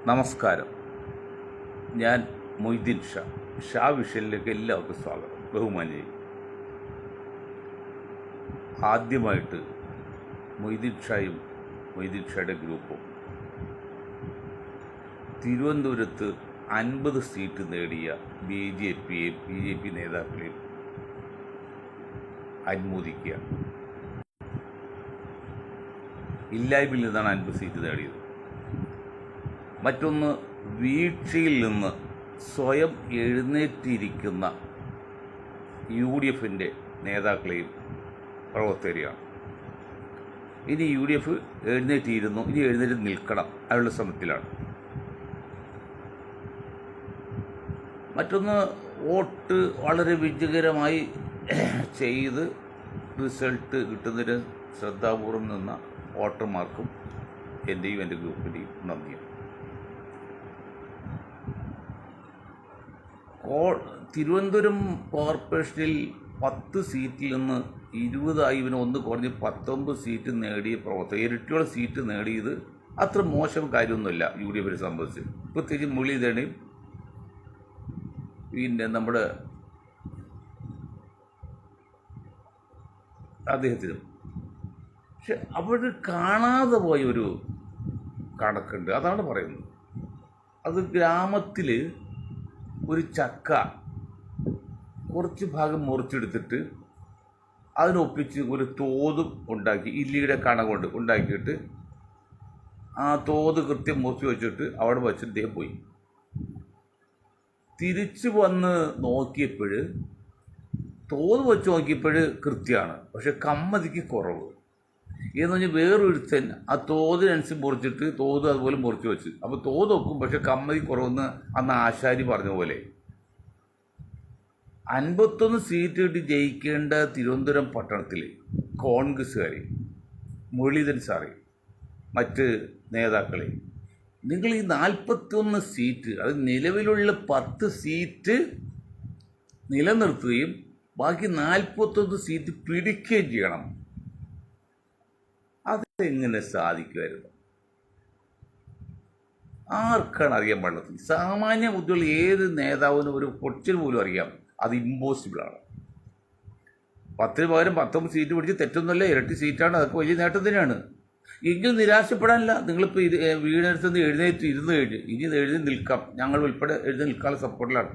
നമസ്കാരം. ഞാൻ മൊയ്തീൻ ഷാ വിഷനിലേക്ക് എല്ലാവർക്കും സ്വാഗതം. ബഹുമാന്യരെ, ആദ്യമായിട്ട് മൊയ്തീൻ ഷായും മൊയ്തീൻ ഷായുടെ ഗ്രൂപ്പും തിരുവനന്തപുരത്ത് 50 സീറ്റ് നേടിയ ബി ജെ പി നേതാക്കളെയും അനുമോദിക്കുക. ഇല്ലായ്മയിൽ നിന്നാണ് 50 സീറ്റ് നേടിയത്. മറ്റൊന്ന്, വീഴ്ചയിൽ നിന്ന് സ്വയം എഴുന്നേറ്റിരിക്കുന്ന UDF നേതാക്കളെയും പ്രവർത്തകരെയാണ്. ഇനി UDF എഴുന്നേറ്റിയിരുന്നു, ഇനി എഴുന്നേറ്റ് നിൽക്കണം, അതിനുള്ള ശ്രമത്തിലാണ്. മറ്റൊന്ന്, വോട്ട് വളരെ വിജയകരമായി ചെയ്ത് റിസൾട്ട് കിട്ടുന്നതിന് ശ്രദ്ധാപൂർവം നിന്ന വോട്ടർമാർക്കും എൻ്റെയും എൻ്റെ ഗ്രൂപ്പിൻ്റെയും നന്ദിയാണ്. തിരുവനന്തപുരം കോർപ്പറേഷനിൽ 10 സീറ്റിൽ നിന്ന് 20 ഇവന് ഒന്ന് കുറഞ്ഞ് 19 സീറ്റ് നേടിയ പ്രവർത്തകർ, ഇരട്ടിയോളം സീറ്റ് നേടിയത് അത്ര മോശം കാര്യമൊന്നുമില്ല UDF സംബന്ധിച്ച്. പ്രത്യേകിച്ച് മുരളീധരനെയും പിന്നെ നമ്മുടെ അദ്ദേഹത്തിനും. പക്ഷെ അവിടെ കാണാതെ പോയൊരു കണക്കുണ്ട്, അതാണ് പറയുന്നത്. അത് ഗ്രാമത്തിൽ ഒരു ചക്ക കുറച്ച് ഭാഗം മുറിച്ചെടുത്തിട്ട് അതിനൊപ്പിച്ച് ഒരു തോത് ഉണ്ടാക്കി, ഇല്ലിയുടെ കണ കൊണ്ട് ഉണ്ടാക്കിയിട്ട് ആ തോത് കൃത്യം മുറിച്ച് വെച്ചിട്ട് അവിടെ വച്ച് ഇദ്ദേഹം പോയി. തിരിച്ചു വന്ന് നോക്കിയപ്പോൾ തോത് വെച്ച് നോക്കിയപ്പോൾ കൃത്യമാണ്, പക്ഷെ കമ്മതിക്ക് കുറവ് എന്ന് പറഞ്ഞാൽ വേറൊരുത്തൻ ആ തോതിനനുസരിച്ച് മുറിച്ചിട്ട് തോത് അതുപോലെ മുറിച്ച് വെച്ച്. അപ്പോൾ തോത് വെക്കും, പക്ഷെ കമ്മതി കുറവെന്ന് അന്ന് ആശാരി പറഞ്ഞ പോലെ 51 സീറ്റ് കിട്ടി ജയിക്കേണ്ട തിരുവനന്തപുരം പട്ടണത്തിൽ കോൺഗ്രസ്സുകാർ, മുരളീധരൻ സാറ്, മറ്റ് നേതാക്കളെ, നിങ്ങൾ ഈ 41 സീറ്റ്, അത് നിലവിലുള്ള 10 സീറ്റ് നിലനിർത്തുകയും ബാക്കി 41 സീറ്റ് പിടിക്കുകയും ചെയ്യണം. അതെങ്ങനെ സാധിക്കുമായിരുന്നു? ആർക്കാണ് അറിയാൻ പാടുള്ളത്? സാമാന്യ ബുദ്ധിയുള്ള ഏത് നേതാവിനും ഒരു പൊട്ടിന് പോലും അറിയാം അത് ഇമ്പോസിബിളാണ്. 10 പകരം 19 സീറ്റ് പിടിച്ച് തെറ്റൊന്നുമല്ല, ഇരട്ടി സീറ്റാണ്, അതൊക്കെ വലിയ നേട്ടം തന്നെയാണ്. എങ്കിലും നിരാശപ്പെടാനില്ല. നിങ്ങളിപ്പോൾ വീടിനടുത്ത് എഴുന്നേറ്റ് ഇരുന്ന് കഴിഞ്ഞ് ഇനി എഴുതി നിൽക്കാം, ഞങ്ങൾ ഉൾപ്പെടെ എഴുതി നിൽക്കാനുള്ള സപ്പോർട്ടിലാണ്.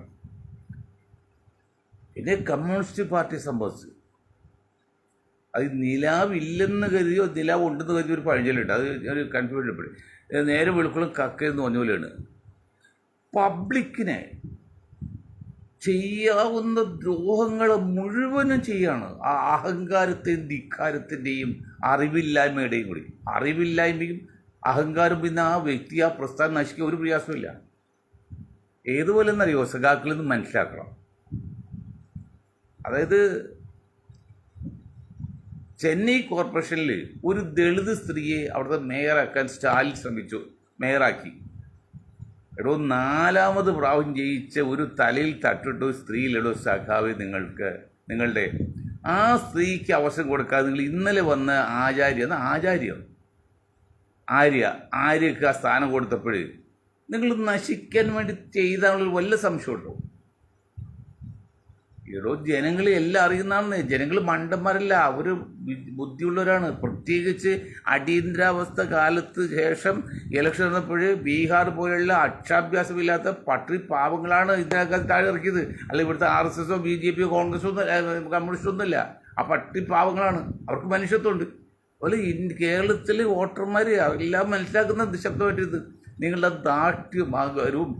പിന്നെ കമ്മ്യൂണിസ്റ്റ് പാർട്ടിയെ സംബന്ധിച്ച് അത് നിലാവില്ലെന്ന് കരുതിയോ നിലാവ് ഉണ്ടെന്ന് കരുതിയോ ഒരു പഴഞ്ചൊല്ലുണ്ട്, അത് ഒരു കൺഫ്യൂഷൻ പെടും. നേരെ വെളുക്കളും കക്കയെന്ന് പറഞ്ഞ പോലെയാണ്. പബ്ലിക്കിനെ ചെയ്യാവുന്ന ദ്രോഹങ്ങൾ മുഴുവനും ചെയ്യാണ്. ആ അഹങ്കാരത്തെയും ധിക്കാരത്തിൻ്റെയും അറിവില്ലായ്മയുടെയും കൂടി. അറിവില്ലായ്മയും അഹങ്കാരം, പിന്നെ ആ വ്യക്തി, ആ പ്രസ്ഥാനം നശിക്കാൻ ഒരു പ്രയാസമില്ല. ഏതുപോലെ എന്നറിയോ, സഖാക്കളിൽ നിന്ന് മനസ്സിലാക്കണം. അതായത് ചെന്നൈ കോർപ്പറേഷനിൽ ഒരു ദളിത് സ്ത്രീയെ അവിടുത്തെ മേയറാക്കാൻ സ്റ്റാലിൻ ശ്രമിച്ചു, മേയറാക്കി. എടോ, 4ാമത് പ്രാവശ്യം ജയിച്ച ഒരു തലയിൽ തട്ടിട്ട് സ്ത്രീയിലെടോ സഖാവ് നിങ്ങളുടെ ആ സ്ത്രീക്ക് അവസരം കൊടുക്കാതെ നിങ്ങൾ ഇന്നലെ വന്ന ആര്യക്ക് ആ സ്ഥാനം കൊടുത്തപ്പോൾ നിങ്ങൾ നശിക്കാൻ വേണ്ടി ചെയ്താണുള്ള വല്ല സംശയമുണ്ടോ? എടോ, ജനങ്ങളെ എല്ലാം അറിയുന്നതാണ്. ജനങ്ങൾ മണ്ടന്മാരല്ല, അവർ ബുദ്ധിയുള്ളവരാണ്. പ്രത്യേകിച്ച് അടിയന്തരാവസ്ഥ കാലത്ത് ശേഷം ഇലക്ഷൻ വന്നപ്പോൾ ബീഹാർ പോലെയുള്ള അക്ഷാഭ്യാസമില്ലാത്ത പട്ടി പാവങ്ങളാണ് ഇതിനകത്ത് താഴെ ഇറക്കിയത്. അല്ല ഇവിടുത്തെ RSSോ BJPയോ കോൺഗ്രസോ കമ്മ്യൂണിസ്റ്റോ ഒന്നുമില്ല. ആ പട്ടി പാവങ്ങളാണ്, അവർക്ക് മനുഷ്യത്വമുണ്ട്. അതുപോലെ കേരളത്തിൽ വോട്ടർമാർ എല്ലാം മനസ്സിലാക്കുന്ന ശബ്ദമായിട്ടിത്. നിങ്ങളുടെ ദാഷ്ട്യം ആകാരവും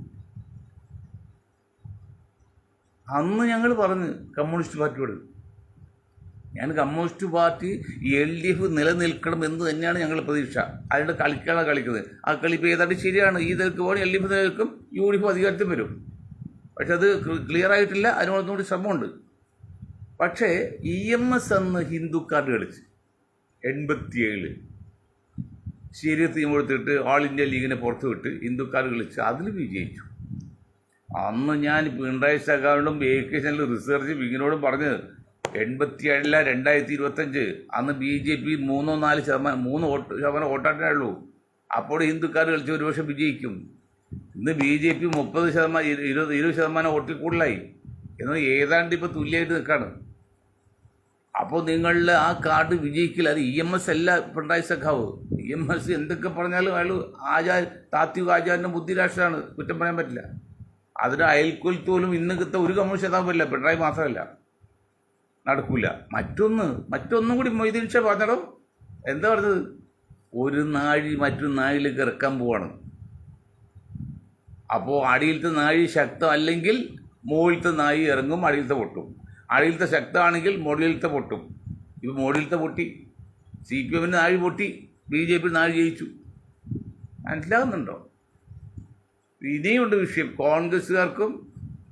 അന്ന് ഞങ്ങൾ പറഞ്ഞു കമ്മ്യൂണിസ്റ്റ് പാർട്ടിയോട്. ഞാൻ കമ്മ്യൂണിസ്റ്റ് പാർട്ടി LDF നിലനിൽക്കണം എന്ന് തന്നെയാണ് ഞങ്ങളുടെ പ്രതീക്ഷ. അതിൻ്റെ കളിക്കാണ് കളിക്കുന്നത്. ആ കളി ഇപ്പോൾ ഏതാണ്ട് ശരിയാണ്. ഈ നിലക്ക് പോകണം, LDF നിലനിൽക്കും, UDF അധികാരത്തിൽ വരും. പക്ഷെ അത് ക്ലിയർ ആയിട്ടില്ല, അതിനോടൊന്നുകൂടി ശ്രമമുണ്ട്. പക്ഷേ EMS അന്ന് ഹിന്ദു കാർഡ് കളിച്ച് 87 ശരീരത്തിൽ കൊടുത്തിട്ട് ഓൾ ഇന്ത്യ ലീഗിനെ പുറത്തു വിട്ട് ഹിന്ദു കാർഡ് കളിച്ച് അതിൽ വിജയിച്ചു. അന്ന് ഞാൻ പിണറായി സഖാവിനോടും വേക്കേഷനിൽ റിസർച്ച് വിങ്ങിനോടും പറഞ്ഞ് 87 2025 അന്ന് BJP 3-4% വോട്ടാട്ടേ ഉള്ളൂ. അപ്പോൾ ഹിന്ദുക്കാർ കളിച്ച് ഒരുപക്ഷെ വിജയിക്കും. ഇന്ന് BJP 30%, 20% വോട്ടിൽ കൂടുതലായി. എന്നാൽ ഏതാണ്ട് ഇപ്പോൾ തുല്യമായിട്ട് നിൽക്കുകയാണ്. അപ്പോൾ നിങ്ങളുടെ ആ കാർഡ് വിജയിക്കില്ല. അത് EMS അല്ല പിണറായി സഖാവ്. EMS എന്തൊക്കെ പറഞ്ഞാലും അയാൾ താത്വിക ആചാര്യൻ്റെ ബുദ്ധിരാഷ്ട്രമാണ്, കുറ്റം പറയാൻ പറ്റില്ല. അതിന് അയൽക്കൊലത്തോലും ഇന്നത്തെ ഒരു കമ്മ്യൂണിസ്റ്റ് നേതാവ് പറ്റില്ല, പിണറായി മാത്രമല്ല, നടക്കില്ല. മറ്റൊന്നും കൂടി മൊയ്തീൻ ഷാ പറഞ്ഞോ, എന്താ പറഞ്ഞത്? ഒരു നാഴി മറ്റൊരു നാഴിലേക്ക് ഇറക്കാൻ പോവാണ്. അപ്പോൾ അടിയിലത്തെ നാഴി ശക്തമല്ലെങ്കിൽ മുകളിലത്തെ നാഴി ഇറങ്ങും, അടിയിലത്തെ പൊട്ടും. അടിയിലത്തെ ശക്തമാണെങ്കിൽ മുകളിലത്തെ പൊട്ടും. ഇപ്പോൾ മുകളിലത്തെ പൊട്ടി, CPM നാഴി പൊട്ടി, BJP നാഴി ജയിച്ചു. മനസ്സിലാകുന്നുണ്ടോ? ഇനിയുണ്ട് വിഷയം. കോൺഗ്രസ്സുകാർക്കും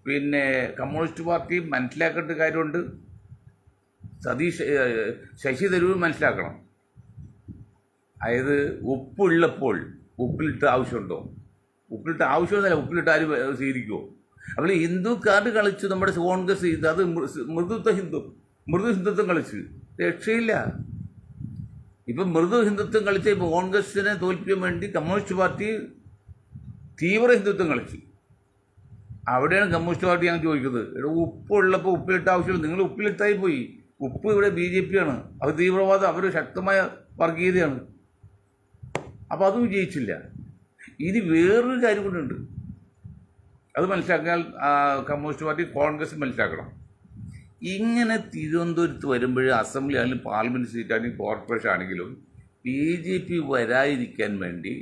പിന്നെ കമ്മ്യൂണിസ്റ്റ് പാർട്ടിയും മനസ്സിലാക്കേണ്ട കാര്യമുണ്ട്. ശശി തരൂർ മനസ്സിലാക്കണം. അതായത് ഉപ്പുള്ളപ്പോൾ ഉപ്പിലിട്ട് ആവശ്യമുണ്ടോ? ഉപ്പിലിട്ട് ആവശ്യമൊന്നുമല്ല, ഉപ്പിലിട്ട് ആരും സ്വീകരിക്കുമോ? അപ്പോൾ ഹിന്ദു കാർഡ് കളിച്ചു നമ്മുടെ കോൺഗ്രസ്. അത് മൃദു ഹിന്ദുത്വം കളിച്ച് രക്ഷയില്ല. ഇപ്പം മൃദു ഹിന്ദുത്വം കളിച്ച ഇപ്പോൾ കോൺഗ്രസിനെ തോൽപ്പിക്കാൻ വേണ്ടി കമ്മ്യൂണിസ്റ്റ് പാർട്ടി തീവ്ര ഹിന്ദുത്വം കളിച്ചു. അവിടെയാണ് കമ്മ്യൂണിസ്റ്റ് പാർട്ടി ഞാൻ ചോദിക്കുന്നത്, ഇവിടെ ഉപ്പുള്ളപ്പോൾ ഉപ്പിലിട്ട ആവശ്യമില്ല. നിങ്ങൾ ഉപ്പിലിട്ടായി പോയി. ഉപ്പ് ഇവിടെ BJP ആണ്. അവർ തീവ്രവാദം, അവർ ശക്തമായ വർഗീയതയാണ്. അപ്പോൾ അത് വിജയിച്ചില്ല. ഇനി വേറൊരു കാര്യം കൊണ്ടുണ്ട്, അത് മനസ്സിലാക്കാൻ കമ്മ്യൂണിസ്റ്റ് പാർട്ടി കോൺഗ്രസ് മനസ്സിലാക്കണം. ഇങ്ങനെ തിരുവനന്തപുരത്ത് വരുമ്പോൾ അസംബ്ലി ആണെങ്കിലും പാർലമെൻറ്റ് സീറ്റാണെങ്കിലും കോർപ്പറേഷൻ ആണെങ്കിലും BJP വരാതിരിക്കാൻ വേണ്ടി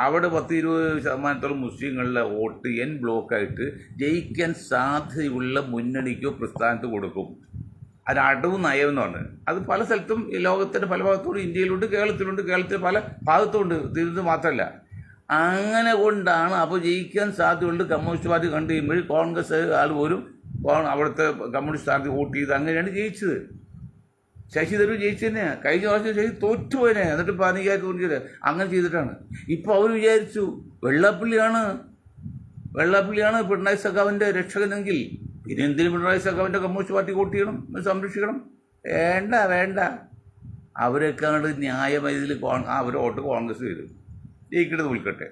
അവിടെ 10-20% മുസ്ലിങ്ങളുടെ വോട്ട് ബ്ലോക്കായിട്ട് ജയിക്കാൻ സാധ്യതയുള്ള മുന്നണിക്കോ പ്രസ്ഥാനത്ത് കൊടുക്കും. അത് അടവ് നയം എന്ന് പറഞ്ഞത്. അത് പല സ്ഥലത്തും ലോകത്തിൻ്റെ പല ഭാഗത്തോടും, ഇന്ത്യയിലുണ്ട്, കേരളത്തിലുണ്ട്, കേരളത്തിൽ പല ഭാഗത്തുമുണ്ട്, തിരുവനന്തപുരം മാത്രമല്ല. അങ്ങനെ കൊണ്ടാണ് അപ്പോൾ ജയിക്കാൻ സാധ്യതയുണ്ട്. കമ്മ്യൂണിസ്റ്റ് പാർട്ടി കണ്ടു കഴിയുമ്പോൾ കോൺഗ്രസ് ആൾ പോലും അവിടുത്തെ കമ്മ്യൂണിസ്റ്റ് സ്ഥാനത്ത് വോട്ട് ചെയ്ത് അങ്ങനെയാണ് ജയിച്ചത്. ശശി തരൂർ ജയിച്ചു തന്നെയാണ്. കഴിഞ്ഞ പ്രാവശ്യം ശശി തോറ്റുപോയനെ, എന്നിട്ട് 15,000 തോന്നിയത് അങ്ങനെ ചെയ്തിട്ടാണ്. ഇപ്പോൾ അവർ വിചാരിച്ചു വെള്ളാപ്പള്ളിയാണ് പിണറായി സഖാവിൻ്റെ രക്ഷകനെങ്കിൽ പിന്നെ എന്തിനും പിണറായി സഖാവിൻ്റെ കമ്മ്യൂണിസ്റ്റ് പാർട്ടി വോട്ട് ചെയ്യണം, സംരക്ഷിക്കണം? വേണ്ട. അവരൊക്കെ അങ്ങോട്ട് ന്യായമായി ഇതിൽ അവർ വോട്ട് കോൺഗ്രസ് ചെയ്തു, ജയിക്കേണ്ടത് വിളിക്കട്ടെ.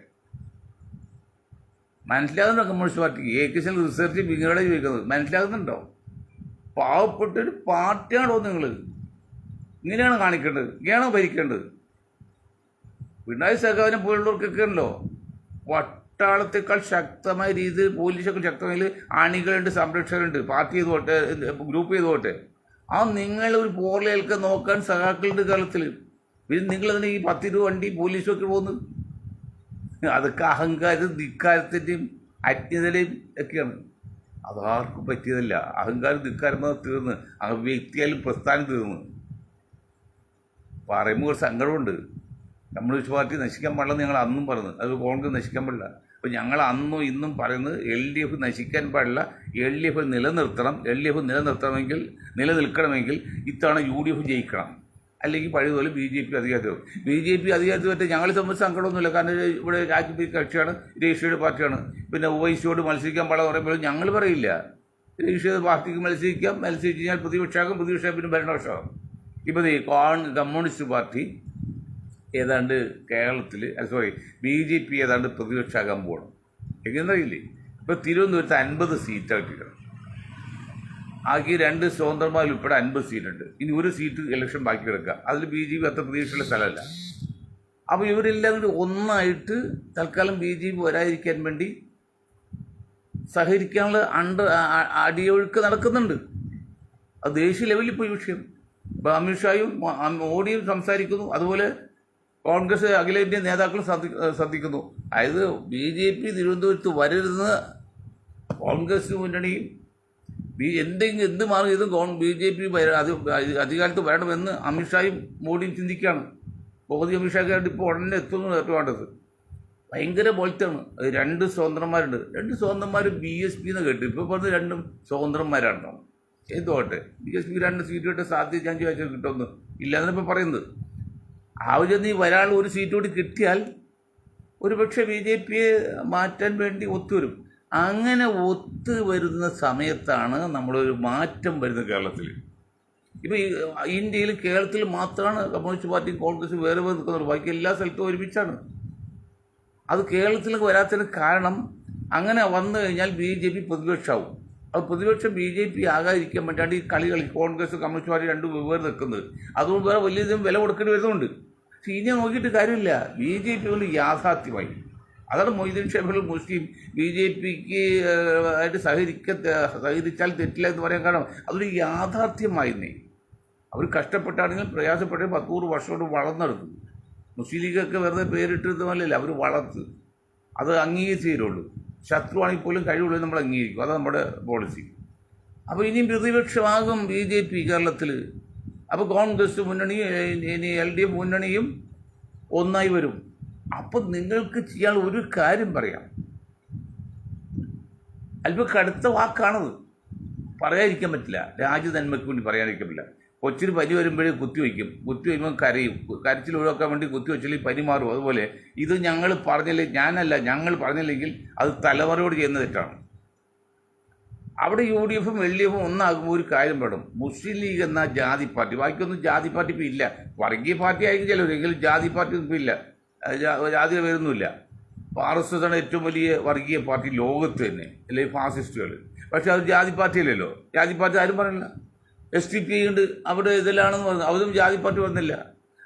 മനസ്സിലാകുന്നുണ്ടോ കമ്മ്യൂണിസ്റ്റ് പാർട്ടിക്ക്? ഏകദേശം റിസർച്ച് നിങ്ങളുടെ ചോദിക്കുന്നത് മനസ്സിലാകുന്നുണ്ടോ? പാവപ്പെട്ടൊരു പാർട്ടിയാണോ നിങ്ങൾ? ഇങ്ങനെയാണ് കാണിക്കേണ്ടത്, ഇങ്ങനെയാണോ ഭരിക്കേണ്ടത്? പിണറായി സഖാവിനെ പോലുള്ളവർക്കൊക്കെ ഉണ്ടല്ലോ പട്ടാളത്തേക്കാൾ ശക്തമായ രീതിയിൽ, പോലീസൊക്കെ ശക്തമായി അണികളുണ്ട്, സംരക്ഷകരുണ്ട്, പാർട്ടി ചെയ്തോട്ടെ, ഗ്രൂപ്പ് ചെയ്തോട്ടെ. ആ നിങ്ങളൊരു പോർലേൽക്കാൻ നോക്കാൻ സഖാക്കളുണ്ട് കേരളത്തിൽ. പിന്നെ നിങ്ങളതിന് ഈ 10 രൂപ വണ്ടി പോലീസൊക്കെ പോകുന്നത് അതൊക്കെ അഹങ്കാരം, ധിക്കാരത്തിൻ്റെയും അജ്ഞതയുടെയും ഒക്കെയാണ്. അതാർക്കും പറ്റിയതല്ല. അഹങ്കാരം, ധിക്കാരം തീർന്ന്, ആ വ്യക്തിയാലും പ്രസ്ഥാനം തീർന്ന്. പറയുമ്പോൾ ഒരു സങ്കടമുണ്ട്. കമ്മ്യൂണിസ്റ്റ് പാർട്ടി നശിക്കാൻ പാടില്ലെന്ന് ഞങ്ങൾ അന്നും പറയുന്നത്, അത് കോൺഗ്രസ് നശിക്കാൻ പാടില്ല. അപ്പോൾ ഞങ്ങൾ അന്നും ഇന്നും പറയുന്നത് LDF നശിക്കാൻ പാടില്ല, LDF നിലനിൽക്കണമെങ്കിൽ ഇത്തവണ UDF ജയിക്കണം, അല്ലെങ്കിൽ പഴയതുപോലെ BJP അധികാരത്തിൽ പറ്റും. ഞങ്ങളെ സംബന്ധിച്ച് സങ്കടമൊന്നുമില്ല. കാരണം ഇവിടെ രാജ്യത്തെ കക്ഷിയാണ്, രജിസ്ട്രേഡ് പാർട്ടിയാണ്. പിന്നെ OIC-യോട് മത്സരിക്കാൻ പാടില്ല പറയുമ്പോൾ ഞങ്ങൾ പറയില്ല. രജിസ്ട്രേഡ് പാർട്ടിക്ക് മത്സരിച്ച് കഴിഞ്ഞാൽ പ്രതിപക്ഷമാകും, പിന്നെ ഭരണപക്ഷമാകും. ഇപ്പോൾ ഈ കമ്മ്യൂണിസ്റ്റ് പാർട്ടി ഏതാണ്ട് കേരളത്തിൽ BJP ഏതാണ്ട് പ്രതിപക്ഷമാകാൻ പോകണം. എങ്ങനെയെന്നറിയില്ലേ? ഇപ്പോൾ തിരുവനന്തപുരത്ത് 50 സീറ്റാക്കിയിട്ടുണ്ട്. ആകെ 2 സ്വതന്ത്രന്മാർ ഉൾപ്പെടെ 50 സീറ്റുണ്ട്. ഇനി ഒരു സീറ്റ് ഇലക്ഷൻ ബാക്കി കിടക്കുക. അതിൽ BJP അത്ര പ്രതീക്ഷയുള്ള സ്ഥലമല്ല. അപ്പോൾ ഇവരെല്ലാം കൂടി ഒന്നായിട്ട് തൽക്കാലം BJP വരാതിരിക്കാൻ വേണ്ടി സഹകരിക്കാനുള്ള അടിയൊഴുക്ക് നടക്കുന്നുണ്ട്. അത് ദേശീയ ലെവലിൽ പോയി വിഷയം. ഇപ്പോൾ അമിത്ഷായും മോഡിയും സംസാരിക്കുന്നു, അതുപോലെ കോൺഗ്രസ് അഖിലേന്ത്യാ നേതാക്കളും ശ്രദ്ധിക്കുന്നു. അതായത് BJP തിരുവനന്തപുരത്ത് വരരുതെന്ന് കോൺഗ്രസ് മുന്നണിയും എന്ത് മാറി ചെയ്തും BJP അധികാരത്ത് വരണമെന്ന് അമിത്ഷായും മോഡിയും ചിന്തിക്കുകയാണ്. ബഹുതി അമിത്ഷാക്കായിട്ട് ഇപ്പോൾ ഉടനെ എത്തുന്നു വേണ്ടത്. ഭയങ്കര ബോൾറ്റാണ്. 2 സ്വതന്ത്രന്മാരുണ്ട്. 2 സ്വതന്ത്രന്മാർ BSP എന്ന് കേട്ടു. ഇപ്പോൾ പറഞ്ഞ് 2 സ്വതന്ത്രന്മാരാണോ? എന്തോട്ടെ, BSP 2 സീറ്റ് കിട്ടാൻ സാധ്യത ഞാൻ ചോദിച്ചാൽ കിട്ടുമെന്ന് ഇല്ലാന്നാണ് ഇപ്പോൾ പറയുന്നത്. ആവശ്യം ഒരാൾ ഒരു സീറ്റ് കൂടി കിട്ടിയാൽ ഒരുപക്ഷെ BJPയെ മാറ്റാൻ വേണ്ടി ഒത്തുവരും. അങ്ങനെ ഒത്തുവരുന്ന സമയത്താണ് നമ്മളൊരു മാറ്റം വരുന്നത് കേരളത്തിൽ. ഇപ്പോൾ ഇന്ത്യയിൽ കേരളത്തിൽ മാത്രമാണ് കമ്മ്യൂണിസ്റ്റ് പാർട്ടി കോൺഗ്രസ് വേറെ നിൽക്കുന്നത്. ബാക്കി എല്ലാ സ്ഥലത്തും ഒരുമിച്ചാണ്. അത് കേരളത്തിലേക്ക് വരാത്തതിന് കാരണം അങ്ങനെ വന്നു കഴിഞ്ഞാൽ BJP പ്രതിപക്ഷമാവും. അത് പ്രതിപക്ഷം BJP ആകാതിരിക്കാൻ വേണ്ടിയാണ് ഈ കളി കോൺഗ്രസ് കമ്മ്യൂണിസ്റ്റ് പാർട്ടി രണ്ടും വെവ്വേറെ നിൽക്കുന്നത്. അതുകൊണ്ട് വേറെ വലിയതും വില കൊടുക്കേണ്ടി വരുന്നുണ്ട്. പക്ഷെ ഇനി നോക്കിയിട്ട് കാര്യമില്ല. BJP കൊണ്ട് യാഥാർത്ഥ്യമായി. അതാണ് മൊയ്തീൻ ഷേഖുൽ മുസ്ലിം BJPക്ക് ആയിട്ട് സഹകരിച്ചാൽ തെറ്റില്ല എന്ന് പറയാൻ കാരണം അതൊരു യാഥാർത്ഥ്യമായിരുന്നേ. അവർ കഷ്ടപ്പെട്ടാണെങ്കിലും പ്രയാസപ്പെട്ട് 10 വർഷം കൊണ്ട് വളർന്നെടുക്കും. മുസ്ലിം ലീഗൊക്കെ വെറുതെ പേരിട്ടിരുന്നതല്ല, അവർ വളർത്ത് അത് അംഗീകരിച്ച് തരുള്ളൂ. ശത്രുവാണെങ്കിൽ പോലും കഴിവുള്ളത് നമ്മൾ അംഗീകരിക്കും. അതാണ് നമ്മുടെ പോളിസി. അപ്പോൾ ഇനിയും പ്രതിപക്ഷമാകും BJP കേരളത്തിൽ. അപ്പോൾ കോൺഗ്രസ് മുന്നണിയും ഇനി LDF മുന്നണിയും ഒന്നായി വരും. അപ്പം നിങ്ങൾക്ക് ചെയ്യാൻ ഒരു കാര്യം പറയാം. അല്പം കടുത്ത വാക്കാണത്, പറയാതിരിക്കാൻ പറ്റില്ല. രാജ്യനന്മയ്ക്ക് വേണ്ടി പറയാതിരിക്കാൻ പറ്റില്ല. കൊച്ചിന് പനി വരുമ്പോഴേ കുത്തി വയ്ക്കുമ്പോൾ കരയും. കരച്ചിൽ ഒഴിവാക്കാൻ വേണ്ടി കുത്തി വെച്ചാൽ പനി മാറും. അതുപോലെ ഇത് ഞങ്ങൾ പറഞ്ഞില്ലെങ്കിൽ അത് തലമുറയോട് ചെയ്യുന്ന തെറ്റാണ്. അവിടെ UDFും LDFും ഒന്നാകുമ്പോൾ ഒരു കാര്യം വേണം. മുസ്ലിം ലീഗ് എന്ന ജാതി പാർട്ടി, ബാക്കിയൊന്നും ജാതി പാർട്ടി ഇപ്പോൾ ഇല്ല. വർഗീയ പാർട്ടി ആയിരിക്കും ചിലവരെങ്കിലും ജാതി പാർട്ടി ഇപ്പോൾ ഇല്ല, ജാതി വരുന്നില്ല. RSS ആണ് ഏറ്റവും വലിയ വർഗീയ പാർട്ടി ലോകത്ത് തന്നെ, അല്ലെങ്കിൽ ഫാസിസ്റ്റുകൾ. പക്ഷെ അത് ജാതി പാർട്ടി അല്ലല്ലോ. ജാതി പാർട്ടി ആരും പറയില്ല. SDP ഉണ്ട്, അവിടെ ഇതിലാണെന്ന് പറഞ്ഞു, അതും ജാതി പാർട്ടി വന്നില്ല.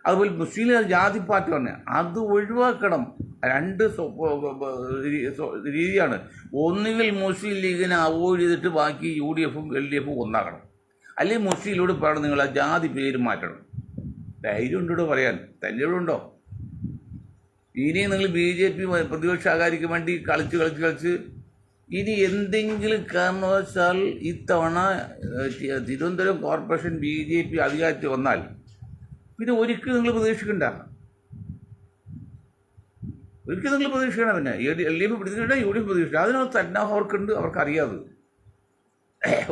അതുപോലെ മുസ്ലിം ലീഗ് ജാതി പാർട്ടി പറഞ്ഞ അത് ഒഴിവാക്കണം. രണ്ട് രീതിയാണ്. ഒന്നുകിൽ മുസ്ലിം ലീഗിനെ അവോയ്ഡ് ചെയ്തിട്ട് ബാക്കി UDFും LDFും ഒന്നാകണം. അല്ലെങ്കിൽ മുസ്ലിം ലീഗോട് പറയണം നിങ്ങൾ ആ ജാതി പേര് മാറ്റണം. ധൈര്യം ഉണ്ടോ പറയാൻ? തന്നെ ഉണ്ടോ? ഇനി നിങ്ങൾ BJP പ്രതിപക്ഷാകാരിക്ക് വേണ്ടി കളിച്ച് ഇനി എന്തെങ്കിലും കാരണവശാൽ ഇത്തവണ തിരുവനന്തപുരം കോർപ്പറേഷൻ BJP അധികാരത്തിൽ വന്നാൽ പിന്നെ ഒരിക്കലും നിങ്ങൾ പ്രതീക്ഷിക്കണ്ട. പിന്നെ LDF പ്രതീക്ഷിക്കണ്ട, UDF പ്രതീക്ഷിക്കണ്ട. അതിനകത്ത് തന്നെ അവർക്കുണ്ട്, അവർക്കറിയാതെ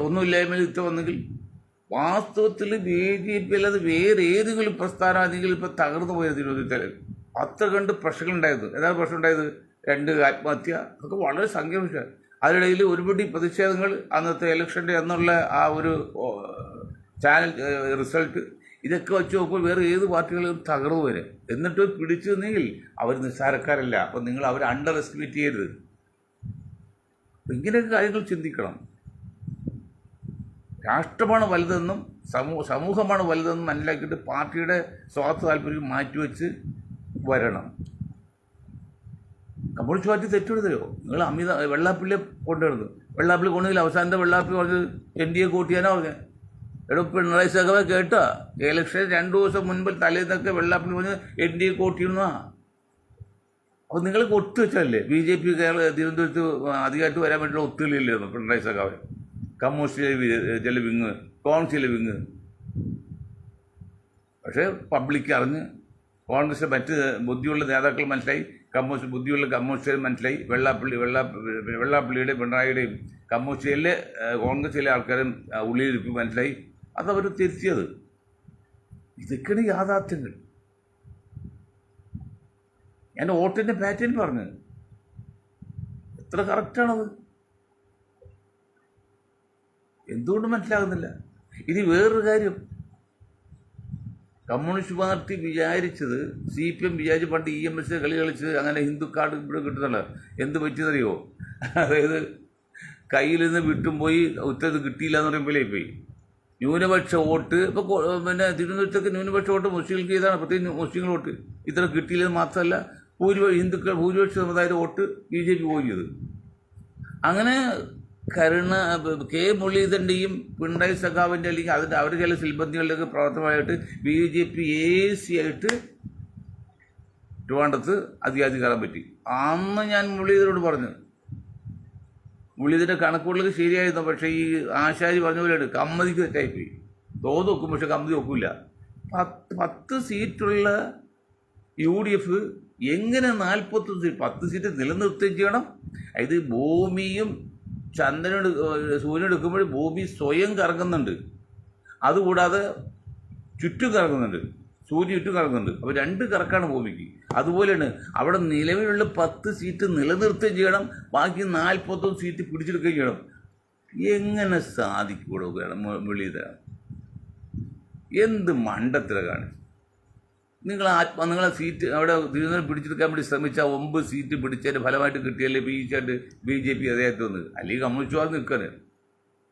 ഒന്നുമില്ലായ്മയിൽ ഇത്ത വന്നെങ്കിൽ വാസ്തവത്തിൽ BJP അല്ലാതെ വേറെ ഏതെങ്കിലും പ്രസ്ഥാനമാണെങ്കിലും ഇപ്പം തകർന്നു പോയത് തിരുവനന്തപുരത്തിൽ അത്ര കണ്ട് പ്രശ്നങ്ങളുണ്ടായത്. ഏതാണ് പ്രശ്നം ഉണ്ടായത്? 2 ആത്മഹത്യ, അതൊക്കെ വളരെ സംഖ്യാംശ. അതിനിടയിൽ ഒരുപടി പ്രതിഷേധങ്ങൾ, അന്നത്തെ ഇലക്ഷൻ്റെ എന്നുള്ള ആ ഒരു ചാനൽ റിസൾട്ട്, ഇതൊക്കെ വെച്ച് നോക്കുമ്പോൾ വേറെ ഏത് പാർട്ടികളും തകർന്നു വരും. എന്നിട്ട് പിടിച്ചു നിന്നെങ്കിൽ അവർ നിസ്സാരക്കാരല്ല. അപ്പം നിങ്ങൾ അവരെ അണ്ടർ എസ്റ്റിമേറ്റ് ചെയ്യരുത്. അപ്പം ഇങ്ങനെയൊക്കെ കാര്യങ്ങൾ ചിന്തിക്കണം. രാഷ്ട്രമാണ് വലുതെന്നും സമൂഹമാണ് വലുതെന്നും മനസ്സിലാക്കിയിട്ട് പാർട്ടിയുടെ സ്വാർത്ഥ താല്പര്യം മാറ്റിവെച്ച് വരണം. കമ്മ്യൂണിസ്റ്റ് പാർട്ടി തെറ്റെടുത്തല്ലോ. നിങ്ങൾ വെള്ളാപ്പള്ളിയെ കൊണ്ടുവരുന്നു. വെള്ളാപ്പള്ളി കൊണ്ടുവന്നില്ല. അവസാനത്തെ വെള്ളാപ്പള്ളി പറഞ്ഞത് NDA വോട്ട് ചെയ്യാനാണ് പറഞ്ഞത്. പിണറായി സഖാവെ കേട്ടോ, ഇലക്ഷൻ 2 ദിവസം മുൻപ് തലേന്നൊക്കെ വെള്ളാപ്പള്ളി പറഞ്ഞത് NDA വോട്ട് ചെയ്യുന്നതാ. അപ്പോൾ നിങ്ങൾ ഒത്തുവെച്ചല്ലേ BJP തിരുവനന്തപുരത്ത് അധികമായിട്ട് വരാൻ വേണ്ടിയുള്ള ഒത്തുകളില്ലായിരുന്നു പിണറായി സഖാവ്. കമ്മ്യൂണിസ്റ്റ് ചില വിങ്ങ്, കോൺഗ്രസ് ചില വിങ്ങ്. പക്ഷേ പബ്ലിക് അറിഞ്ഞ്, കോൺഗ്രസ് മറ്റ് ബുദ്ധിയുള്ള നേതാക്കൾ മനസ്സിലായി, ബുദ്ധിയുള്ള കമ്മ്യൂണിസ്റ്റുകാർ മനസ്സിലായി. വെള്ളാപ്പള്ളിയുടെ പിണറായിയുടെയും കമ്മ്യൂണിസ്റ്റിലെ കോൺഗ്രസിലെ ആൾക്കാരും ഉള്ളിലിരിപ്പ് മനസ്സിലായി. അതവർ തിരിച്ചത്. ഇതൊക്കെയാണ് യാഥാർത്ഥ്യങ്ങൾ. ഞാൻ വോട്ടിൻ്റെ പാറ്റേൺ പറഞ്ഞു, എത്ര കറക്റ്റാണത്? എന്തുകൊണ്ട് മനസ്സിലാകുന്നില്ല? ഇനി വേറൊരു കാര്യം, കമ്മ്യൂണിസ്റ്റ് പാർട്ടി വിചാരിച്ചത്, CPM വിചാരിച്ച് പണ്ട് EMS കളി കളിച്ച് അങ്ങനെ ഹിന്ദു കാർഡ് ഇവിടെ കിട്ടുന്നുണ്ട്. എന്ത് പറ്റിയതറിയോ? അതായത് കയ്യിൽ നിന്ന് വിട്ടും പോയി, ഉത്തരവ് കിട്ടിയില്ല എന്ന് പറയുമ്പോഴേ പോയി ന്യൂനപക്ഷ വോട്ട്. ഇപ്പോൾ പിന്നെ തിരുവനന്തപുരത്തൊക്കെ ന്യൂനപക്ഷ വോട്ട് മുസ്ലിങ്ങൾക്ക് ഇതാണ്, പ്രത്യേകിച്ച് മുസ്ലിങ്ങൾ വോട്ട് ഇത്ര കിട്ടിയില്ലെന്ന് മാത്രമല്ല ഭൂരിപക്ഷ സമുദായത്തിൻ്റെ വോട്ട് BJP പോയി ചെയ്ത്. അങ്ങനെ K. മുരളീധരൻ്റെയും പിണറായി സഖാവിൻ്റെ അല്ലെങ്കിൽ അവരുടെ ചില സിൽബന്ധികളുടെയൊക്കെ പ്രവർത്തനമായിട്ട് BJP AC ആയിട്ട് ട്രിവാൻഡ്രത്ത് അധികാരം പറ്റി. അന്ന് ഞാൻ മുരളീധരനോട് പറഞ്ഞു, മുരളീധരൻ്റെ കണക്കുകളിലൊക്കെ ശരിയായിരുന്നു. പക്ഷേ ഈ ആശാരി പറഞ്ഞ പോലെയാണ്, കമ്മതിക്ക് തെറ്റായിപ്പോയി. തോത് വെക്കും, പക്ഷെ കമ്മതി വെക്കില്ല. 10 സീറ്റുള്ള UDF എങ്ങനെ 40 സീറ്റ് 10 സീറ്റ് നിലനിർത്തുകയും ചെയ്യണം. ഇത് ഭൂമിയും സൂര്യൻ എടുക്കുമ്പോൾ ഭൂമി സ്വയം കറങ്ങുന്നുണ്ട്, അതുകൂടാതെ ചുറ്റും കറങ്ങുന്നുണ്ട്, സൂര്യൻ ചുറ്റും കറങ്ങുന്നുണ്ട്. അപ്പോൾ 2 കറക്കാണ് ഭൂമിക്ക്. അതുപോലെയാണ് അവിടെ നിലവിലുള്ള 10 സീറ്റ് നിലനിർത്തുകയും ചെയ്യണം, ബാക്കി 41 സീറ്റ് പിടിച്ചെടുക്കുകയും ചെയ്യണം. എങ്ങനെ സാധിക്കൂടോ മുരളീധരൻ? എന്ത് മണ്ടത്തില കാണിച്ചു? നിങ്ങളെ സീറ്റ് അവിടെ തിരുവനന്തപുരം പിടിച്ചെടുക്കാൻ വേണ്ടി ശ്രമിച്ച 9 സീറ്റ് പിടിച്ചതിൻ്റെ ഫലമായിട്ട് കിട്ടിയല്ലേ ഈച്ചായിട്ട് BJP അദ്ദേഹത്തെ വന്നത്, അല്ലെങ്കിൽ കമ്മ്യൂണിസ്റ്റ് പാർട്ടി നിൽക്കാന്.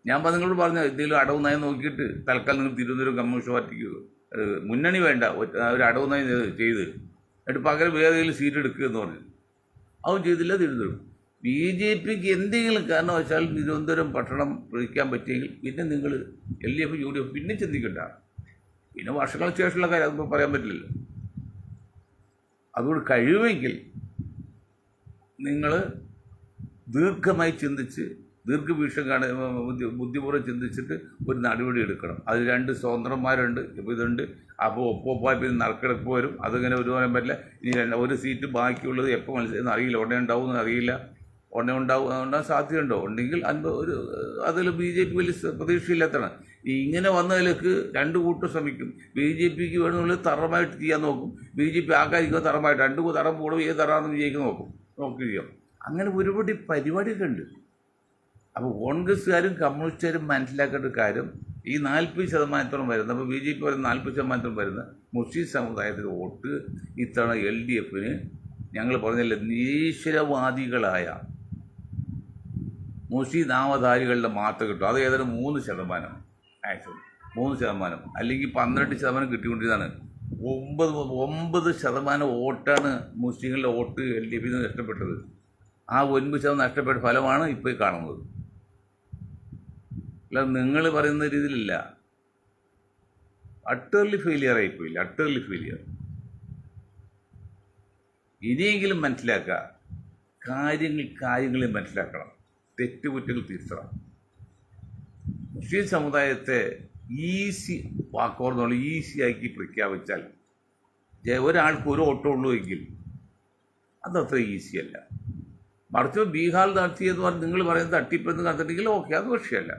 ഞാൻ നിങ്ങളോട് പറഞ്ഞ എന്തെങ്കിലും അടവ് നയം നോക്കിയിട്ട് തൽക്കാലം നിങ്ങൾ തിരുവനന്തപുരം കമ്മ്യൂണിസ്റ്റ് പാർട്ടിക്ക് മുന്നണി വേണ്ട, ഒരു അടവ് നയം ചെയ്ത് എന്നിട്ട് പകരം വേറെ ഏതെങ്കിലും സീറ്റ് എടുക്കുക എന്ന് പറഞ്ഞു. അതും ചെയ്തില്ല. തിരുവനന്തപുരം BJPക്ക് എന്തെങ്കിലും കാരണവശാൽ തിരുവനന്തപുരം പട്ടണം പിടിക്കാൻ പറ്റിയെങ്കിൽ പിന്നെ നിങ്ങൾ LDF UDF പിന്നെ ചിന്തിക്കണ്ട. പിന്നെ വർഷങ്ങൾക്ക് ശേഷമുള്ള കാര്യം അതൊന്നും പറയാൻ പറ്റില്ലല്ലോ. അതുകൊണ്ട് കഴിയുമെങ്കിൽ നിങ്ങൾ ദീർഘമായി ചിന്തിച്ച് ദീർഘവീക്ഷണം ബുദ്ധിപൂർവ്വം ചിന്തിച്ചിട്ട് ഒരു നടപടി എടുക്കണം. അത് 2 സ്വതന്ത്രന്മാരുണ്ട്, ഇപ്പോൾ ഇതുണ്ട്. അപ്പോൾ ഒപ്പോപ്പായി പിന്നെ നറുക്കെടുപ്പ് വരും. അതിങ്ങനെ ഒരു പറയാൻ പറ്റില്ല. ഇനി ഒരു സീറ്റ് ബാക്കിയുള്ളത് എപ്പോൾ മത്സരം അറിയില്ല. ഉടനെ ഉണ്ടാവുമെന്ന് അറിയില്ല. ഉടനെ ഉണ്ടാകാൻ സാധ്യതയുണ്ടോ? ഉണ്ടെങ്കിൽ അതിൽ BJP വലിയ പ്രതീക്ഷയില്ലാത്തതാണ്. ഇങ്ങനെ വന്നതിലേക്ക് 2 കൂട്ടം ശ്രമിക്കും. BJPക്ക് വേണമെന്നുള്ളത് തറമായിട്ട് ചെയ്യാൻ നോക്കും. BJP ആക്കാതിരിക്കുക തറമായിട്ട് 2 തറം കൂടും. ഏത് തറാണെന്ന് വിജയിക്കാൻ നോക്കുകയോ. അങ്ങനെ ഒരുപാട് പരിപാടിയൊക്കെ ഉണ്ട്. അപ്പോൾ കോൺഗ്രസ്സുകാരും കമ്മ്യൂണിസ്റ്റുകാരും മനസ്സിലാക്കേണ്ട കാര്യം, ഈ 40% വരുന്ന, അപ്പോൾ BJP പറയുന്ന 40% വരുന്ന മുസ്ലിം സമുദായത്തിൻ്റെ വോട്ട് ഇത്തവണ LDFന് ഞങ്ങൾ പറഞ്ഞില്ല, നിരീശ്വരവാദികളായ മുസ്ലിം നാമധാരികളുടെ മാത്രം കിട്ടും. അത് ഏതായാലും 3% മാക്സിമം 3%, അല്ലെങ്കിൽ 12% കിട്ടിക്കൊണ്ടിരുന്നതാണ്. 9% വോട്ടാണ് മുസ്ലിങ്ങളുടെ വോട്ട് LDFിൽ നിന്ന് നഷ്ടപ്പെട്ടത്. ആ 9% നഷ്ടപ്പെട്ട ഫലമാണ് ഇപ്പോൾ കാണുന്നത്. അല്ല, നിങ്ങൾ പറയുന്ന രീതിയിലില്ല. അട്ടർലി ഫെയിലിയർ ആയിപ്പോയില്ല, അട്ടർലി ഫെയിലിയർ. ഇനിയെങ്കിലും മനസ്സിലാക്കുക, കാര്യങ്ങളെ മനസ്സിലാക്കണം, തെറ്റുകുറ്റങ്ങൾ തിരിച്ചണം. മുസ്ലിം സമുദായത്തെ വാക്കോർന്നുള്ള ഈസിയാക്കി പ്രഖ്യാപിച്ചാൽ ഒരാൾക്ക് ഒരു വോട്ടേ ഉള്ളൂ എങ്കിൽ അതത്ര ഈസിയല്ല. മറിച്ച് ബീഹാർ നടത്തിയെന്ന് പറഞ്ഞ് നിങ്ങൾ പറയുന്നത് തട്ടിപ്പെന്ന് കണ്ടിട്ടുണ്ടെങ്കിൽ ഓക്കെ, അത് വിഷയമല്ല.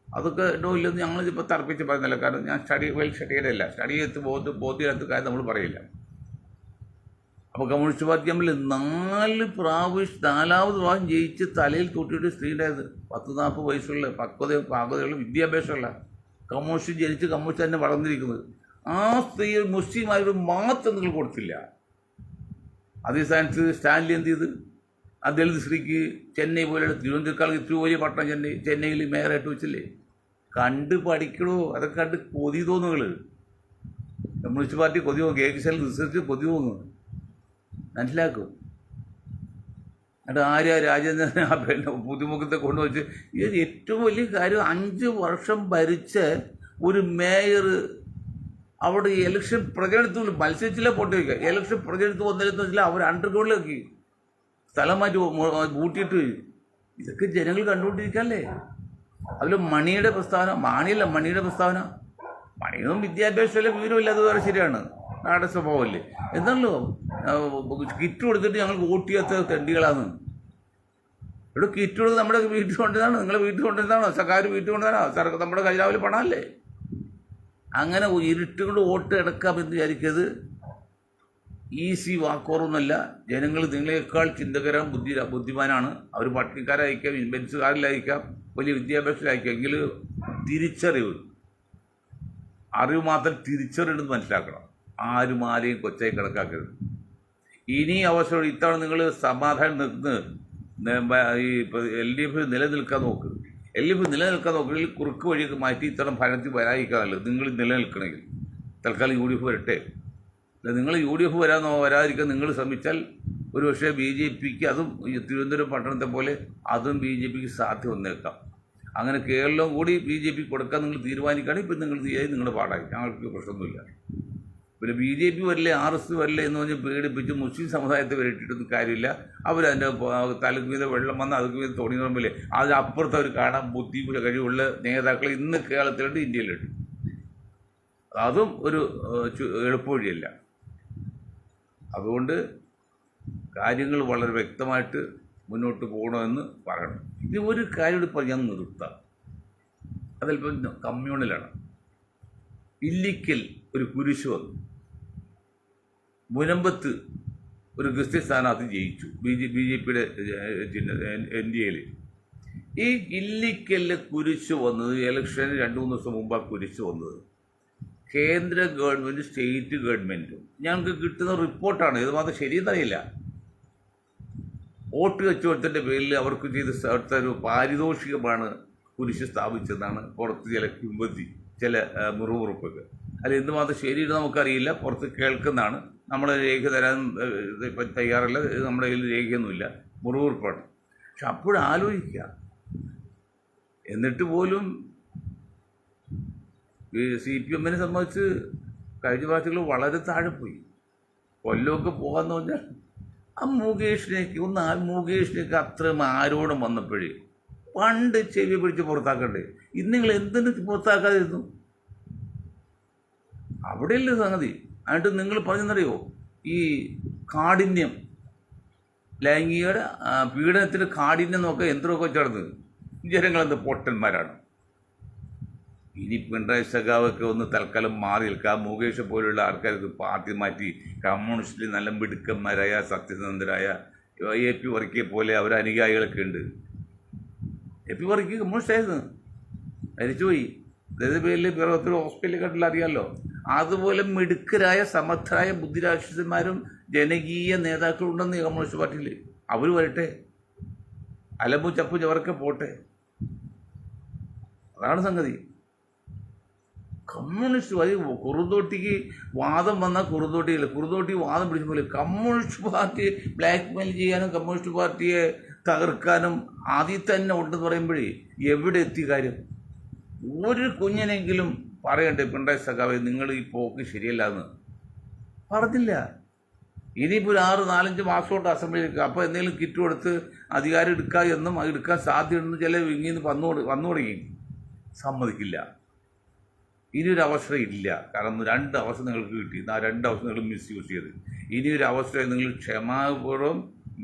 അതൊക്കെ ഉണ്ടോ ഇല്ലെന്ന് ഞങ്ങളിപ്പോൾ തർപ്പിച്ച് പറയുന്നില്ല. കാരണം ഞാൻ സ്റ്റഡിയുടെ അല്ല, സ്റ്റഡി ചെയ്ത് ബോധ്യത്തെ കാര്യം നമ്മൾ പറയില്ല. അപ്പോൾ കമ്മ്യൂണിസ്റ്റ് പാർട്ടി തമ്മിൽ 4 പ്രാവശ്യം 4ാമത് പ്രാവശ്യം ജയിച്ച് തലയിൽ തൂട്ടിയിട്ട് സ്ത്രീയുടേത് 10-40 വയസ്സുള്ള പാകതയുള്ള വിദ്യാഭ്യാസമുള്ള കമ്മ്യൂണിസ്റ്റ് ജനിച്ച് കമ്മ്യൂണിസ്റ്റ് തന്നെ വളർന്നിരിക്കുന്നത്. ആ സ്ത്രീ മുസ്ലിമാരോട് മാത്രം നിങ്ങൾ കൊടുത്തില്ല. അതേ സ്ഥാനത്ത് സ്റ്റാൻലി എന്ത് ചെയ്ത് ആ ദളിത് സ്ത്രീക്ക് ചെന്നൈ പോലെയുള്ള തിരുവനന്തപുരക്കാർക്ക് ഇത്ര വലിയ പട്ടണം ചെന്നൈയിൽ മേയറായിട്ട് വെച്ചില്ലേ? കണ്ട് പഠിക്കണോ? അതൊക്കെ കണ്ട് കൊതി തോന്നുകൾ. കമ്മ്യൂണിസ്റ്റ് പാർട്ടി കൊതി തോന്നും, കേസിൽ റിസർച്ച് കൊതി തോന്നുന്നു. മനസ്സിലാക്കും. എന്നിട്ട് രാജേന്ദ്രൻ ആ പുതുമുഖത്തെ കൊണ്ടുവച്ച് ഇത് ഏറ്റവും വലിയ കാര്യം, 5 വർഷം ഭരിച്ച ഒരു മേയർ അവിടെ ഇലക്ഷൻ പ്രചരണത്തിൽ മത്സരിച്ചില്ല, പോട്ട് വയ്ക്കുക. ഇലക്ഷൻ പ്രചരണത്തിൽ വന്നിരുന്നില്ല, അവർ അണ്ടർഗ്രൗണ്ടിലാക്കി സ്ഥലം മാറ്റി കൂട്ടിയിട്ട്. ഇതൊക്കെ ജനങ്ങൾ കണ്ടുകൊണ്ടിരിക്കല്ലേ. അതിൽ മണിയുടെ പ്രസ്താവന, മണിയുടെ പ്രസ്താവന, മണിയൊന്നും വിദ്യാഭ്യാസമല്ല വിവരമില്ല, അത് വേറെ ശരിയാണ്, നാടൻ സ്വഭാവമല്ലേ. എന്നാണല്ലോ കിറ്റ് കൊടുത്തിട്ട് ഞങ്ങൾ വോട്ട് ചെയ്യാത്ത തെണ്ടികളാണ്. ഇവിടെ കിറ്റ് കൊടുത്ത് നമ്മുടെ വീട്ടിൽ കൊണ്ടുവന്നാണോ? നിങ്ങളെ വീട്ടിൽ കൊണ്ടുവന്നാണോ? സർക്കാർ വീട്ടിൽ കൊണ്ടുവന്നാണോ? നമ്മുടെ കയ്യിലാവിൽ പണമല്ലേ? അങ്ങനെ ഇരുട്ടുകൊണ്ട് വോട്ട് എടുക്കാമെന്ന് വിചാരിക്കരുത്. ഈസി വാക്കോറൊന്നുമല്ല. ജനങ്ങൾ നിങ്ങളെക്കാൾ ചിന്തകരം ബുദ്ധിമാനാണ്. അവർ പട്ടിണിക്കാരായിരിക്കാം, ബെൻസുകാരിലായിരിക്കാം, വലിയ വിദ്യാഭ്യാസത്തിലായിരിക്കാം. എങ്കിൽ അറിവ് മാത്രം തിരിച്ചറിയുന്നത് മനസ്സിലാക്കണം. ആരെയും കൊച്ചായി കണക്കാക്കരുത്. ഇനി അവസരം ഇത്തവണ നിങ്ങൾ സമാധാനം ഈ LDF നിലനിൽക്കാൻ നോക്ക്. LDF നിലനിൽക്കാൻ നോക്കണമെങ്കിൽ കുറുക്ക് വഴിയൊക്കെ മാറ്റി ഇത്തരം ഫലത്തിൽ വരാതിരിക്കാനല്ലോ. നിങ്ങൾ നിലനിൽക്കണമെങ്കിൽ തൽക്കാലം UDF വരട്ടെ. അല്ല, നിങ്ങൾ UDF വരാതിരിക്കാൻ നിങ്ങൾ ശ്രമിച്ചാൽ ഒരു പക്ഷേ BJPക്ക് അതും തിരുവനന്തപുരം പട്ടണത്തെ പോലെ അതും BJPക്ക് സാധ്യത വന്നേക്കാം. അങ്ങനെ കേരളം കൂടി BJP കൊടുക്കാൻ നിങ്ങൾ തീരുമാനിക്കുകയാണെങ്കിൽ ഇപ്പം നിങ്ങൾ നിങ്ങളുടെ പാടായി, ഞങ്ങൾക്ക് പ്രശ്നമൊന്നുമില്ല. പിന്നെ BJP വരില്ലേ, RS വരില്ലേ എന്ന് പറഞ്ഞ് പേടിപ്പിച്ച് മുസ്ലിം സമുദായത്തെ വരട്ടിയിട്ടൊന്നും കാര്യമില്ല. അവരതിൻ്റെ തലക്ക് മീതെ വെള്ളം വന്ന് അതുക്ക് മീതെ തോണി നിർമ്മില്ലേ, അതിനപ്പുറത്ത് അവർ കാണാൻ ബുദ്ധി കഴിവുള്ള നേതാക്കൾ ഇന്ന് കേരളത്തിലുണ്ട്, ഇന്ത്യയിലുണ്ട്. അതും ഒരു എളുപ്പവഴിയല്ല. അതുകൊണ്ട് കാര്യങ്ങൾ വളരെ വ്യക്തമായിട്ട് മുന്നോട്ട് പോകണമെന്ന് പറയണം. ഇനി ഒരു കാര്യം കൂടി ഞാൻ നിർത്താം. അതല്പം കമ്മ്യൂണലാണ്. ഇല്ലിക്കൽ ഒരു കുരിശ് വന്നു. മുനമ്പത്ത് ഒരു ക്രിസ്ത്യൻ സ്ഥാനാർത്ഥി ജയിച്ചു, BJPയുടെ NDAയിൽ. ഈ ഇല്ലിക്കലിലെ കുരിശ് വന്നത് ഇലക്ഷന് 2-3 ദിവസം മുമ്പാണ് കുരിശ് വന്നത്. കേന്ദ്ര ഗവൺമെൻറ് സ്റ്റേറ്റ് ഗവൺമെൻറ്റും ഞങ്ങൾക്ക് കിട്ടുന്ന റിപ്പോർട്ടാണ്. ഇത് മാത്രം ശരിയെന്നറിയില്ല. വോട്ട് കച്ചവടത്തിൻ്റെ പേരിൽ അവർക്ക് ചെയ്ത ഒരു പാരിതോഷികമാണ് കുരിശ് സ്ഥാപിച്ചതെന്നാണ് പുറത്ത് ചില കിംവദന്തി, ചില മുറുമുറുപ്പൊക്കെ. അല്ല എന്തുമാത്രം ശരിയെന്ന് നമുക്കറിയില്ല, പുറത്ത് കേൾക്കുന്നതാണ്. നമ്മൾ രേഖ തരാൻ തയ്യാറല്ല, നമ്മുടെ കയ്യിൽ രേഖയൊന്നുമില്ല, മുറുമുറുപ്പാണ്. പക്ഷെ അപ്പോഴാലോചിക്കുക, എന്നിട്ട് പോലും CPM സംബന്ധിച്ച് കഴിഞ്ഞ പ്രാവശ്യങ്ങൾ വളരെ താഴെ പോയി. കൊല്ലമൊക്കെ പോകാമെന്ന് പറഞ്ഞാൽ ആ മുകേഷിനേക്ക് അത്രയും ആരോടും വന്നപ്പോഴേ പണ്ട് ചെവി പിടിച്ച് പുറത്താക്കണ്ടേ. ഇന്ന് നിങ്ങൾ എന്തിനു പുറത്താക്കാതിരുന്നു? അവിടെയല്ലേ സംഗതി. എന്നിട്ട് നിങ്ങൾ പറഞ്ഞെന്നറിയോ, ഈ കാഠിന്യം, ലൈംഗിക പീഡനത്തിന് കാഠിന്യം നോക്കുക യന്ത്രമൊക്കെ ചേർന്ന് ജനങ്ങളെന്ത് പൊട്ടന്മാരാണ്. ഇനി പിണറായി സഖാവൊക്കെ ഒന്ന് തൽക്കാലം മാറി നിൽക്കുക. മുകേഷ് പോലുള്ള ആൾക്കാർക്ക് പാർട്ടി മാറ്റി കമ്മ്യൂണിസ്റ്റിൽ നല്ല മിടുക്കന്മാരായ സത്യസന്ധരായ AP വർക്കിയെ പോലെ അവർ അനുയായികളൊക്കെ ഉണ്ട്. AP വർക്കി കമ്മ്യൂണിസ്റ്റായിരുന്നു, മരിച്ചുപോയി. അതായത് പേരിൽ വേറൊരു ഹോസ്പിറ്റലിൽ കണ്ടില്ല, അറിയാമല്ലോ. അതുപോലെ മിടുക്കരായ സമർത്ഥരായ ബുദ്ധിരാക്ഷസന്മാരും ജനകീയ നേതാക്കളും ഉണ്ടെന്ന് കമ്മ്യൂണിസ്റ്റ് പാർട്ടിയിൽ. അവർ വരട്ടെ, അലമ്പും ചപ്പും ചവറൊക്കെ പോട്ടെ. അതാണ് സംഗതി. കമ്മ്യൂണിസ്റ്റ് വഴി കുറുന്തോട്ടിക്ക് വാദം വന്നാൽ കുറുന്തോട്ടി വാദം പിടിച്ച പോലെ കമ്മ്യൂണിസ്റ്റ് പാർട്ടിയെ ബ്ലാക്ക് മെയിൽ ചെയ്യാനും കമ്മ്യൂണിസ്റ്റ് പാർട്ടിയെ തകർക്കാനും ആദ്യം തന്നെ ഉണ്ടെന്ന് പറയുമ്പോഴേ എവിടെ എത്തി കാര്യം? ഒരു കുഞ്ഞിനെങ്കിലും പറയണ്ടേ പിണറായി സഖാവേ നിങ്ങൾ ഈ പോക്ക് ശരിയല്ല എന്ന്? പറഞ്ഞില്ല. ഇനിയിപ്പോൾ 4-5 മാസം കൊണ്ട് അസംബ്ലിയിൽ അപ്പോൾ എന്തെങ്കിലും കിറ്റ് കൊടുത്ത് അധികാരം എടുക്കുക എന്നും അത് എടുക്കാൻ സാധ്യതയുണ്ടെന്ന് ചില വിങ്ങിന്ന് വന്നു തുടങ്ങി. സമ്മതിക്കില്ല. ഇനിയൊരു അവസരം ഇല്ല. കാരണം 2 അവസരം നിങ്ങൾക്ക് കിട്ടി, ആ 2 അവസരം നിങ്ങൾ മിസ്യൂസ് ചെയ്ത്. ഇനിയൊരു അവസരം നിങ്ങൾ ക്ഷമാപൂർവ്വം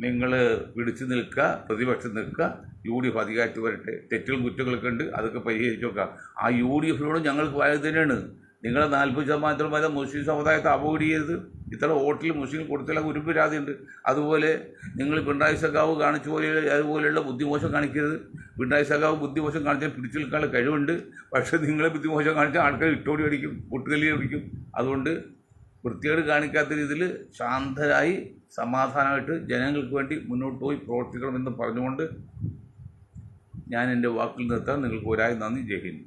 നിങ്ങൾ പിടിച്ചു നിൽക്കുക, പ്രതിപക്ഷം നിൽക്കുക. UDF അധികാരത്തിൽ വരട്ടെ. തെറ്റുകളും കുറ്റങ്ങളൊക്കെ ഉണ്ട്, അതൊക്കെ പരിഹരിച്ച് നോക്കാം. ആ UDFിനോട് ഞങ്ങൾക്ക് വായത് തന്നെയാണ്. നിങ്ങളെ 40% വരെ മുസ്ലിം സമുദായത്തെ അവോയ്ഡ് ചെയ്ത് ഇത്ര വോട്ടിൽ മുസ്ലിം കൊടുത്തില്ല ഒരു പരാതിയുണ്ട്. അതുപോലെ നിങ്ങൾ പിണറായി സഖാവ് കാണിച്ച പോലെ അതുപോലെയുള്ള ബുദ്ധിമോശം കാണിക്കരുത്. പിണറായി സഖാവ് ബുദ്ധിമോശം കാണിച്ചാൽ പിടിച്ചു നിൽക്കാനുള്ള കഴിവുണ്ട്. പക്ഷേ നിങ്ങളെ ബുദ്ധിമോശം കാണിച്ചാൽ ആൾക്കാർ ഇട്ടോടി അടിക്കും, പൊട്ടുകല്ലി അടിക്കും. അതുകൊണ്ട് വൃത്തികേട് കാണിക്കാത്ത രീതിയിൽ ശാന്തരായി സമാധാനമായിട്ട് ജനങ്ങൾക്ക് വേണ്ടി മുന്നോട്ട് പോയി പ്രവർത്തിക്കണമെന്ന് പറഞ്ഞുകൊണ്ട് ഞാൻ എൻ്റെ വാക്കിൽ നിർത്താൻ നിങ്ങൾക്ക് ഒരായി നന്ദി. ജയ് ഹിന്ദ്.